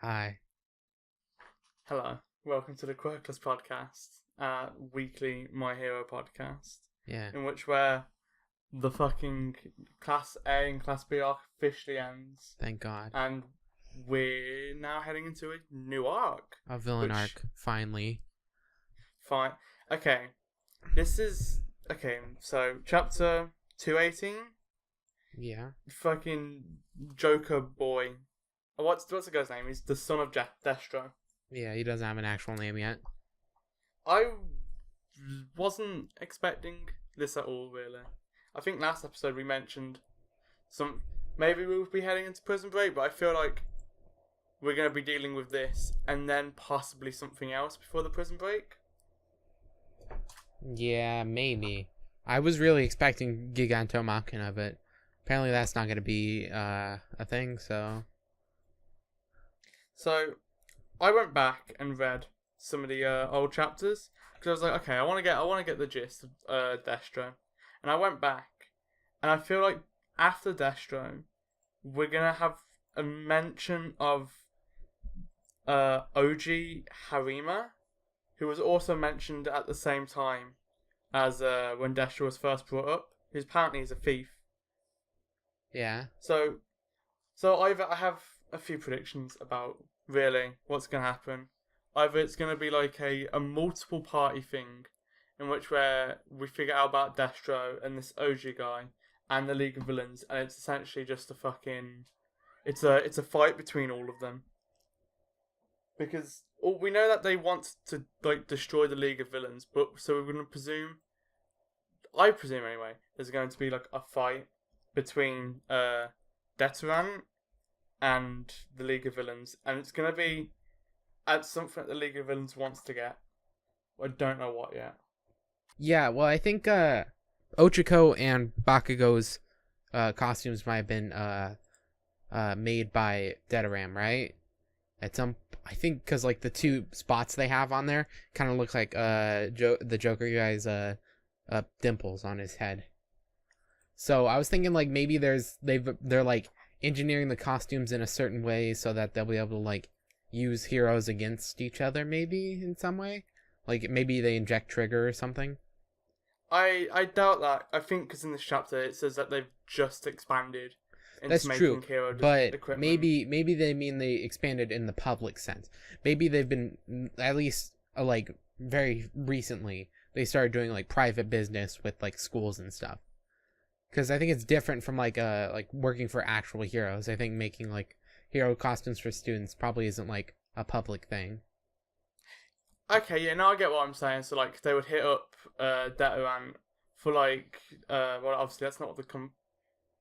Hi. Hello, welcome to the Quirkless podcast, weekly My Hero podcast, Yeah, in which where the fucking Class A and Class B arc officially ends, thank God. and we're now heading into a new arc. A villain Which, arc, finally. fine, okay, this is okay. So chapter 218, Yeah. fucking Joker boy. What's the guy's name? He's the son of Destro. Yeah, he doesn't have an actual name yet. I wasn't expecting this at all, really. I think last episode we mentioned maybe we'll be heading into prison break, but I feel like we're going to be dealing with this and then possibly something else before the prison break. Yeah, maybe. I was really expecting Giganto Machina, but apparently that's not going to be a thing, so... So, I went back and read some of the old chapters because I was like, okay, I want to get the gist of Destro, and I went back, and I feel like after Destro, we're gonna have a mention of OG Harima, who was also mentioned at the same time as when Destro was first brought up. Who's apparently is a thief. Yeah. So I have a few predictions about really what's going to happen. Either it's going to be like a multiple party thing, in which where we figure out about Destro and this OG guy and the League of Villains, and it's essentially just a fucking it's a fight between all of them. Because we know that they want to like destroy the League of Villains, but so we're going to presume, I presume anyway, there's going to be like a fight between Deterrant and the League of Villains, and it's gonna be at something that the League of Villains wants to get. I don't know what yet. Yeah, well, I think Ochako and Bakugo's costumes might have been made by Dedaram, right? I think because like the two spots they have on there kind of look like the Joker guy's dimples on his head. So I was thinking like maybe they're like engineering the costumes in a certain way so that they'll be able to like use heroes against each other maybe in some way. Like maybe they inject Trigger or something. I doubt that. I think because in this chapter it says that they've just expanded into That's making true, hero but equipment. maybe they mean they expanded in the public sense. Maybe they've been at least like very recently they started doing like private business with like schools and stuff. Because I think it's different from like working for actual heroes. I think making like hero costumes for students probably isn't like a public thing. Okay, yeah, now I get what I'm saying. So like they would hit up Deterrant for like well obviously that's not what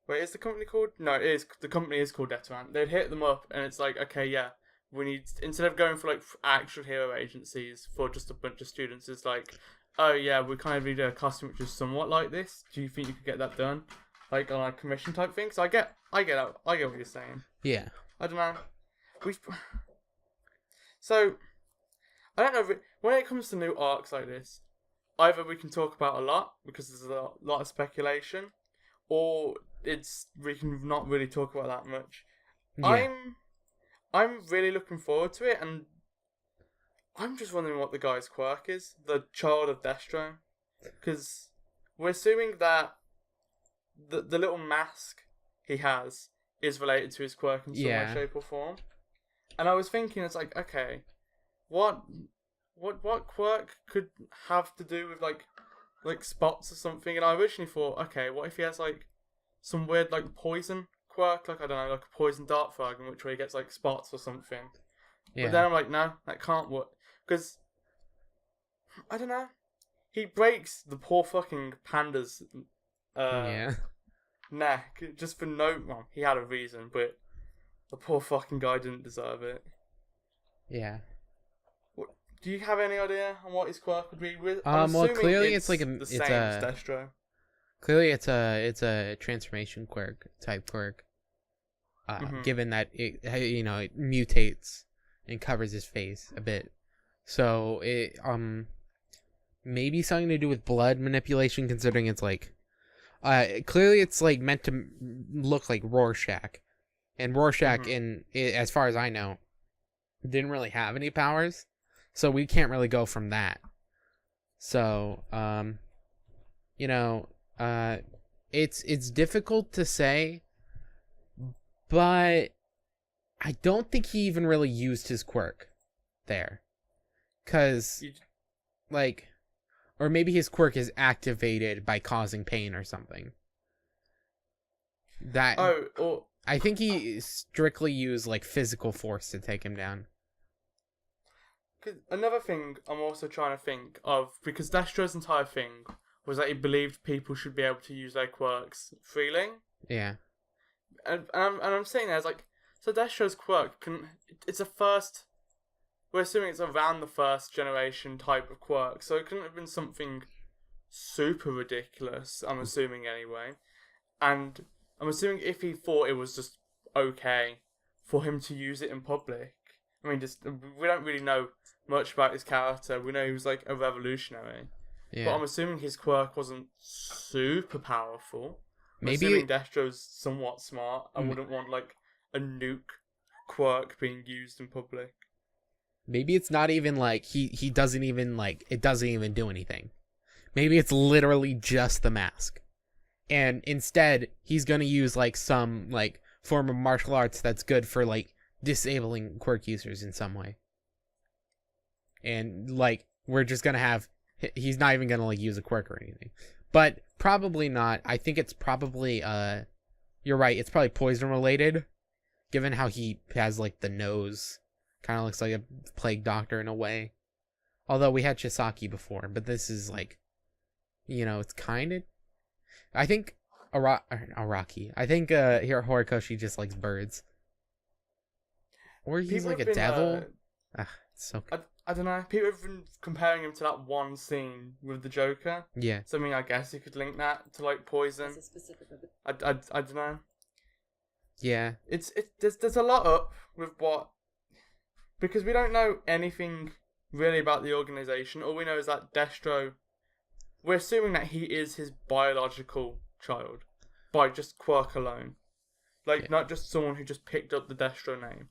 wait, is the company called? No, it is. The company is called Deterrant. They'd hit them up, and it's like, okay, yeah, we need instead of going for like actual hero agencies for just a bunch of students, it's like, oh yeah, we kind of need a costume which is somewhat like this. Do you think you could get that done, like on a commission type thing? So I get what you're saying. Yeah. I don't know. We so I don't know when it comes to new arcs like this. Either we can talk about a lot because there's a lot of speculation, or we can not really talk about that much. Yeah. I'm really looking forward to it, and I'm just wondering what the guy's quirk is, the child of Destro, because we're assuming that the little mask he has is related to his quirk in some way, shape, or form. And I was thinking, it's like, okay, what quirk could have to do with like spots or something? And I originally thought, okay, what if he has like some weird like poison quirk, like I don't know, like a poison dart frog, in which way he gets like spots or something. Yeah. But then I'm like, no, that can't work because I don't know. He breaks the poor fucking panda's neck just for no. Well, he had a reason, but the poor fucking guy didn't deserve it. Yeah. Do you have any idea on what his quirk would be? Well, clearly it's like the same as Destro. Clearly, it's a transformation type quirk. Given that it mutates and covers his face a bit, so it maybe something to do with blood manipulation. Considering it's like, clearly it's like meant to look like Rorschach, and Rorschach as far as I know, didn't really have any powers, so we can't really go from that. So, you know, it's difficult to say, but I don't think he even really used his quirk there. 'Cause, like, or maybe his quirk is activated by causing pain or something. I think he strictly used, like, physical force to take him down. 'Cause another thing I'm also trying to think of, because Destro's entire thing was that he believed people should be able to use their quirks freely. Yeah. And I'm sitting there, it's like, so Destro's quirk, it's a first, we're assuming it's around the first generation type of quirk, so it couldn't have been something super ridiculous, I'm assuming anyway. And I'm assuming if he thought it was just okay for him to use it in public, I mean, just we don't really know much about his character. We know he was like a revolutionary, but I'm assuming his quirk wasn't super powerful. Maybe I'm assuming Destro's somewhat smart and wouldn't want like a nuke quirk being used in public. Maybe it's not even like he doesn't even like it doesn't even do anything. Maybe it's literally just the mask. And instead, he's going to use, like, some, like, form of martial arts that's good for, like, disabling quirk users in some way. And, like, we're just going to have... He's not even going to, like, use a quirk or anything. But probably not. I think it's probably, you're right, it's probably poison-related. Given how he has, like, the nose. Kind of looks like a plague doctor in a way. Although we had Chisaki before, but this is, like... You know, it's kind of... I think Araki. I think here Horikoshi just likes birds. Or he's People like a have been, devil. It's so I don't know. People have been comparing him to that one scene with the Joker. yeah. So I mean, I guess you could link that to like poison. I don't know. Yeah. There's a lot up with what, because we don't know anything really about the organization. All we know is that Destro. We're assuming that he is his biological child by just quirk alone. Like, not just someone who just picked up the Destro name.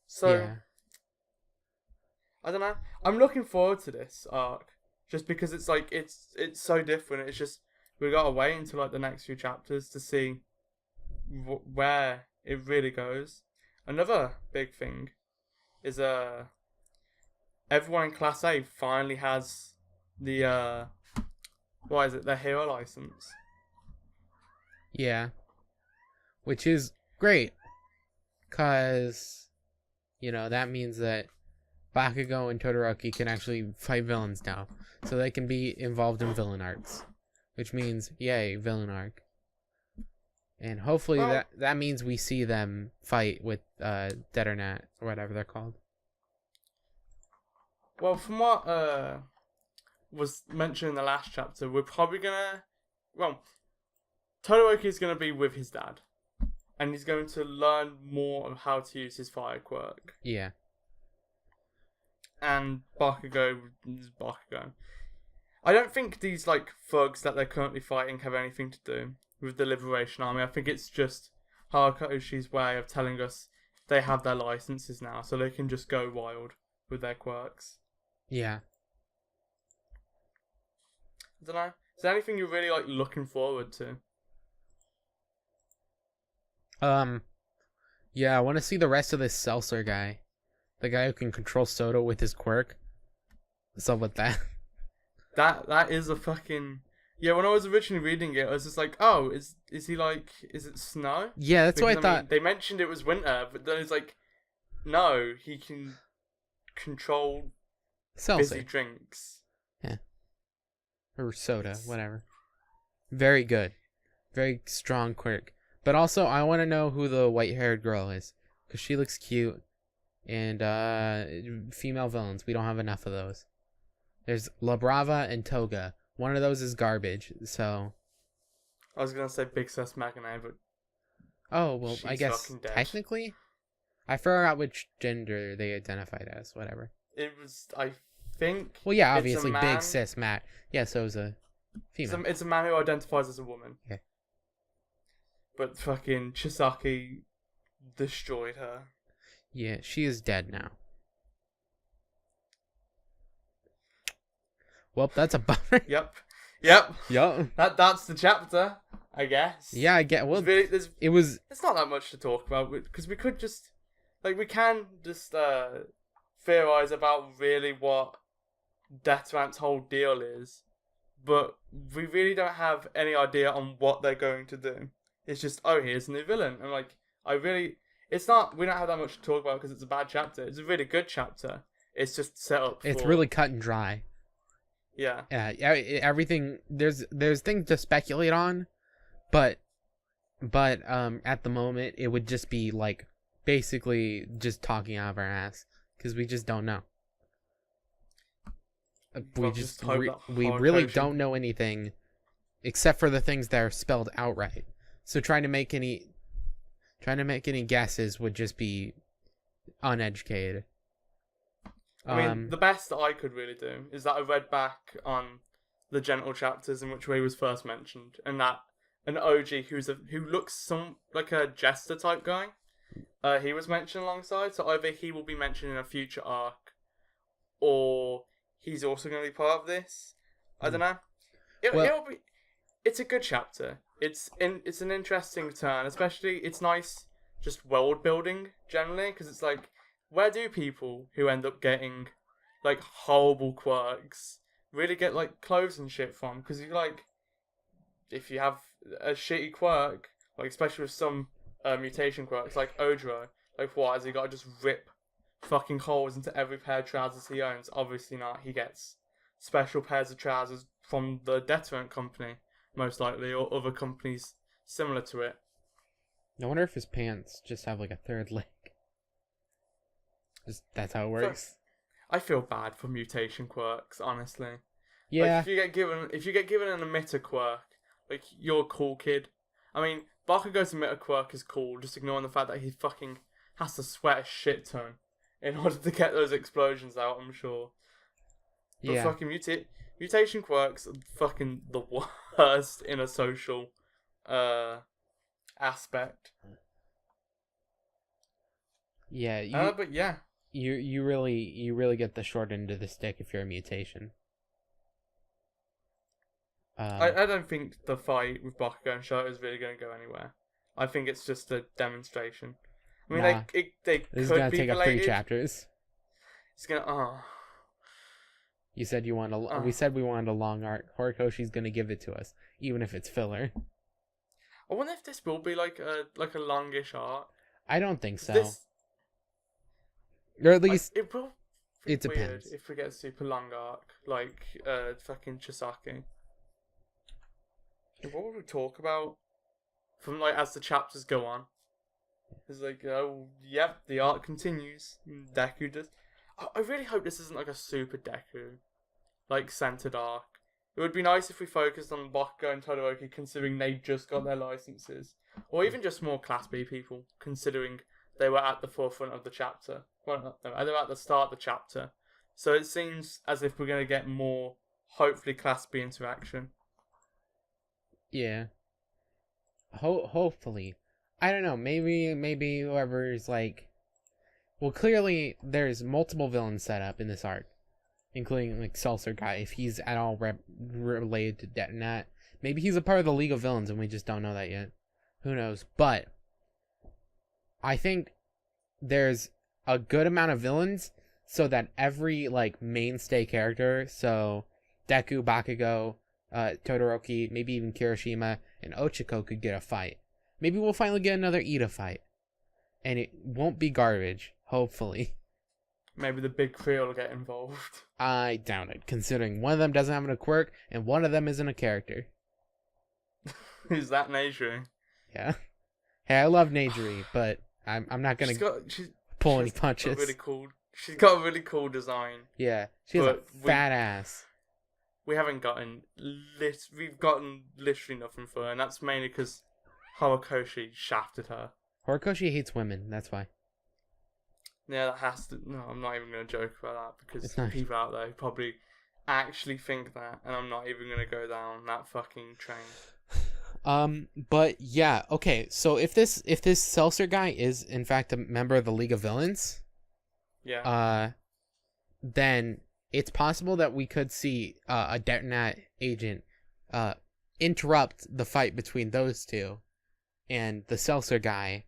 So, I don't know. I'm looking forward to this arc. Just because it's like, it's so different. It's just, we gotta wait until like the next few chapters to see where it really goes. Another big thing is, everyone in Class A finally has the their hero license. Yeah. Which is great. 'Cause, you know, that means that Bakugo and Todoroki can actually fight villains now. So they can be involved in villain arcs. Which means, yay, villain arc. And hopefully that means we see them fight with Dead or Nat, or whatever they're called. Well, from what was mentioned in the last chapter, we're probably gonna... Well, Todoroki's gonna be with his dad. And he's going to learn more of how to use his fire quirk. Yeah. And Bakugo is Bakugo. I don't think these, like, thugs that they're currently fighting have anything to do with the Liberation Army. I think it's just Harakoshi's way of telling us they have their licenses now, so they can just go wild with their quirks. Yeah. I don't know. Is there anything you're really, like, looking forward to? Yeah, I want to see the rest of this Seltzer guy. The guy who can control Soda with his quirk. What's up with that? That is a fucking... Yeah, when I was originally reading it, I was just like, oh, is he like... Is it snow? Yeah, that's what I thought. Mean, they mentioned it was winter, but then it's like, no, he can control Seltzer. fizzy drinks. Yeah. Or soda, whatever. Very good. Very strong quirk. But also, I want to know who the white-haired girl is. Because she looks cute. And, female villains. We don't have enough of those. There's La Brava and Toga. One of those is garbage, so... I was gonna say Big Sis Magane, but... Oh, well, I guess, technically? I forgot which gender they identified as, whatever. It was, I think... Well, yeah, obviously, Big Sis Matt. Yeah, so it was a female. It's a man who identifies as a woman. Yeah. But fucking Chisaki destroyed her. Yeah, she is dead now. Well, that's a bummer. Yep. Yup. That's the chapter, I guess. Yeah, I get. Well, it was. It's not that much to talk about because we could just we can just theorize about really what Deathramp's whole deal is, but we really don't have any idea on what they're going to do. It's just, oh, here's a new villain, and it's not. We don't have that much to talk about because it's a bad chapter. It's a really good chapter. It's just set up. It's really cut and dry. Yeah. Everything. There's things to speculate on, but at the moment it would just be like basically just talking out of our ass because we just don't know. We really don't know anything except for the things that are spelled outright. So trying to make any guesses would just be uneducated. I mean, the best that I could really do is that I read back on the Gentle chapters in which he was first mentioned, and that an OG who looks like a jester type guy, he was mentioned alongside. So either he will be mentioned in a future arc, or he's also going to be part of this. I don't know. It's a good chapter. It's an interesting turn, especially it's nice just world building generally because it's like, where do people who end up getting like horrible quirks really get like clothes and shit from? Because if you have a shitty quirk, like especially with some mutation quirks like Odro, like what has he got to just rip fucking holes into every pair of trousers he owns? Obviously not. He gets special pairs of trousers from the Deterrent company, most likely, or other companies similar to it. I wonder if his pants just have like a third leg. Just that's how it works. I feel bad for mutation quirks, honestly. Yeah. Like, if you get given an emitter quirk, like you're a cool kid. I mean, Bakugo's emitter quirk is cool, just ignoring the fact that he fucking has to sweat a shit ton in order to get those explosions out, I'm sure. But yeah. Fucking mutation quirks are fucking the worst in a social aspect. Yeah. But yeah. You really get the short end of the stick if you're a mutation. I don't think the fight with Bakugo and Shoto is really going to go anywhere. I think it's just a demonstration. I mean, nah, they this could is gonna be take related. up 3 chapters. It's gonna. You said you want a. We said we wanted a long arc. Horikoshi's gonna give it to us, even if it's filler. I wonder if this will be like a longish arc. I don't think so. Or at least it will. It depends. If we get a super long arc like fucking Chisaki. What would we talk about from like as the chapters go on? It's like, oh yep, the arc continues. Deku does. I really hope this isn't like a super Deku like centered arc. It would be nice if we focused on Bakugo and Todoroki, considering they just got their licenses, or even just more Class B people, considering they were at the forefront of the chapter. Well, no, they were at the start of the chapter. So it seems as if we're going to get more, hopefully, Class B interaction. Yeah. Hopefully. I don't know. Maybe whoever's like... Well, clearly there's multiple villains set up in this arc, including like Seltzer guy, if he's at all related to Detonat. Maybe he's a part of the League of Villains and we just don't know that yet. Who knows? But I think there's a good amount of villains so that every like mainstay character, so Deku, Bakugo, Todoroki, maybe even Kirishima and Ochako could get a fight. Maybe we'll finally get another Ida fight. And it won't be garbage, hopefully. Maybe the big three will get involved. I doubt it, considering one of them doesn't have a quirk and one of them isn't a character. Is that Neijiri? Yeah. Hey, I love Neijiri, but I'm not gonna pull any punches. She's got a really cool design. Yeah, she has a fat ass. We've gotten literally nothing for her, and that's mainly because Horikoshi shafted her. Horikoshi hates women, that's why. Yeah, that has to... No, I'm not even going to joke about that, because people out there probably actually think that, and I'm not even going to go down that fucking train. But yeah, okay. So if this Seltzer guy is in fact a member of the League of Villains, Yeah. then it's possible that we could see a Detonat agent interrupt the fight between those two and the Seltzer guy,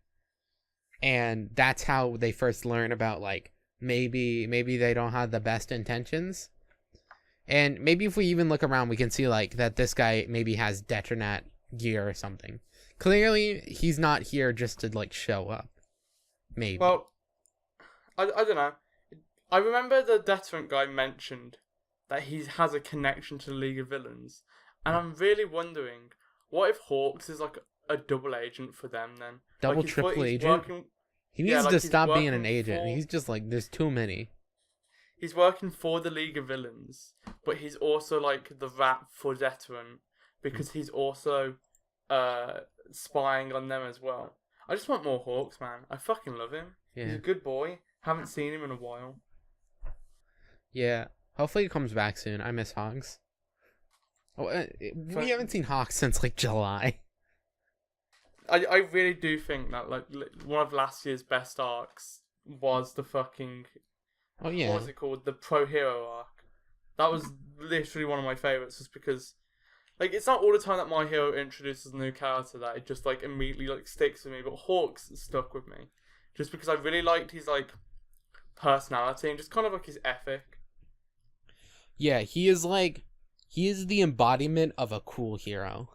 and that's how they first learn about like maybe they don't have the best intentions. And maybe if we even look around, we can see like that this guy maybe has Detonat gear or something. Clearly, he's not here just to like show up. Maybe. Well, I don't know. I remember the Deterrent guy mentioned that he has a connection to the League of Villains, and I'm really wondering, what if Hawks is like a double agent for them then? Double, like he's triple he's agent? Working, He needs yeah, like to he's stop being an working agent. for- He's just like, there's too many. He's working for the League of Villains, but he's also like the rat for Deterrent because he's also spying on them as well. I just want more Hawks, man. I fucking love him. He's Yeah. a good boy. Haven't seen him in a while. Yeah. Hopefully he comes back soon. I miss Hogs. Oh, we haven't seen Hawks since like July. I really do think that like one of last year's best arcs was the fucking Oh yeah. what was it called? The Pro Hero arc. That was literally one of my favorites, just because like it's not all the time that My Hero introduces a new character that it just like immediately like sticks with me, but Hawks stuck with me just because I really liked his like personality and just kind of like his ethic. Yeah, he is the embodiment of a cool hero.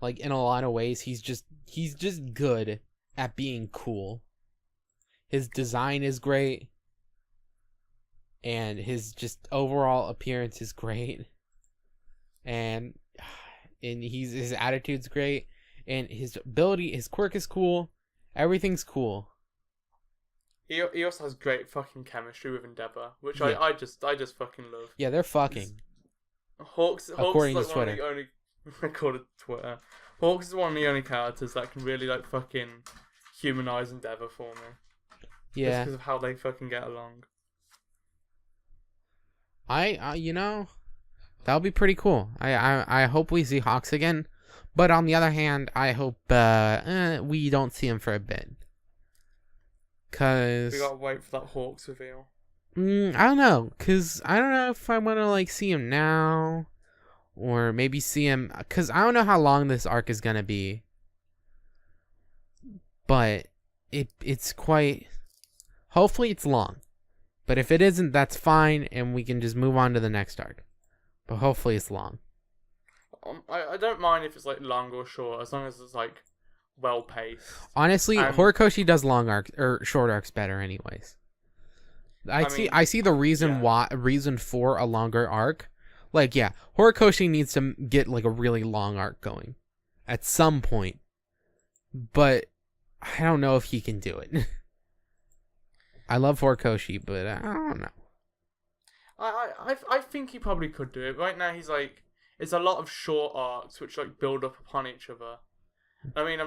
Like in a lot of ways, he's just good at being cool. His design is great, and his just overall appearance is great, and his attitude's great, and his quirk is cool. Everything's cool. He also has great fucking chemistry with Endeavor, which Yeah. I just fucking love. Yeah, they're fucking. Hawks According is to like one of Twitter. the only according to Twitter. Hawks is one of the only characters that can really like fucking humanize Endeavor for me. Just Yeah, because of how they fucking get along. I that'll be pretty cool. I hope we see Hawks again, but on the other hand, I hope we don't see him for a bit. Cause We gotta wait for that Hawks reveal. I don't know, cause I don't know if I want to like see him now, or maybe see him, cause I don't know how long this arc is gonna be. But it's quite. Hopefully it's long, but if it isn't, that's fine, and we can just move on to the next arc. But hopefully it's long. I don't mind if it's like long or short, as long as it's like well paced. Honestly, Horikoshi does long arcs or short arcs better, anyways. I see the reason reason for a longer arc. Like, yeah, Horikoshi needs to get like a really long arc going at some point, but I don't know if he can do it. I love Horikoshi, but I don't know. I think he probably could do it. Right now he's like it's a lot of short arcs which like build up upon each other. I mean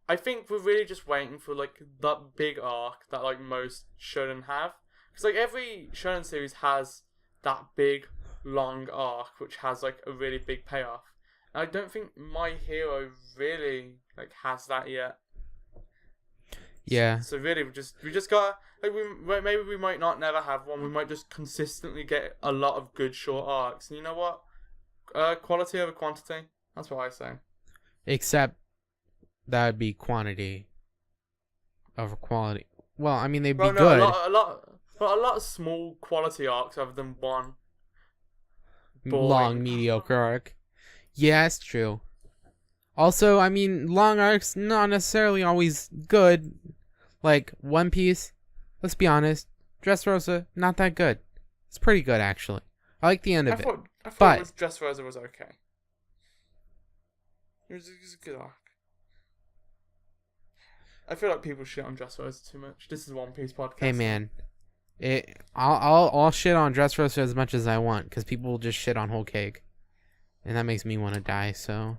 I think we're really just waiting for like that big arc that like most shonen have. Because like every shonen series has that big long arc which has like a really big payoff. And I don't think My Hero really like has that yet. Yeah. So really we just gotta like maybe we might not never have one. We might just consistently get a lot of good short arcs. And you know what? Quality over quantity. That's what I say. Except that would be quantity over quality. Well, I mean, they'd be good. A lot of small quality arcs rather than one long mediocre arc. Yeah, it's true. Also, I mean, long arcs not necessarily always good. Like One Piece, let's be honest, Dressrosa not that good. It's pretty good actually. I like the end of it. I thought Dressrosa was okay. It was a good arc. I feel like people shit on Dressrosa too much. This is One Piece podcast. Hey man, I'll shit on Dressrosa as much as I want because people will just shit on Whole Cake, and that makes me want to die. So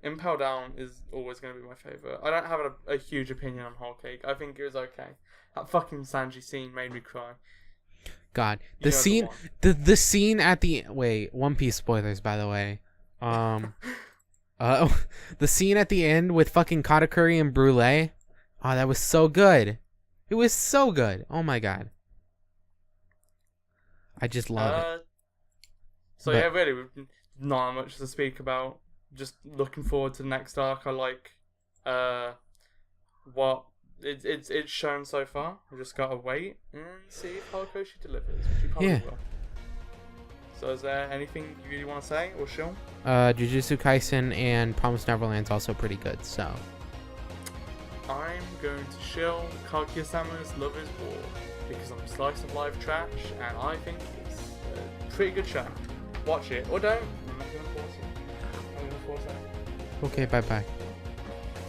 Impel Down is always going to be my favourite. I don't have a huge opinion on Whole Cake. I think it was okay. That fucking Sanji scene made me cry. God, the scene at the One Piece spoilers, by the way. The scene at the end with fucking katakuri and brulee. Oh, that was so good. It was so good. Oh my god. I just love it. So yeah, really, we've not much to speak about. Just looking forward to the next arc. I like what it's shown so far. We just gotta wait and see if Horikoshi delivers, which he probably will. So is there anything you really want to say or show? Jujutsu Kaisen and Promised Neverland's also pretty good, so. I'm going to shill Kaguya-sama's Love is War because I'm slice of life trash and I think it's a pretty good show. Watch it or don't. I'm not going to force it. Okay, bye.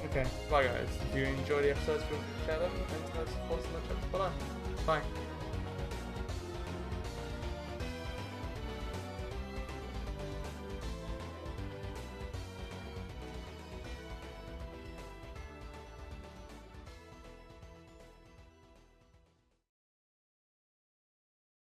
Okay, bye guys. If you enjoyed the episodes, feel free to share them and tell us, of course, in the chats below. Bye.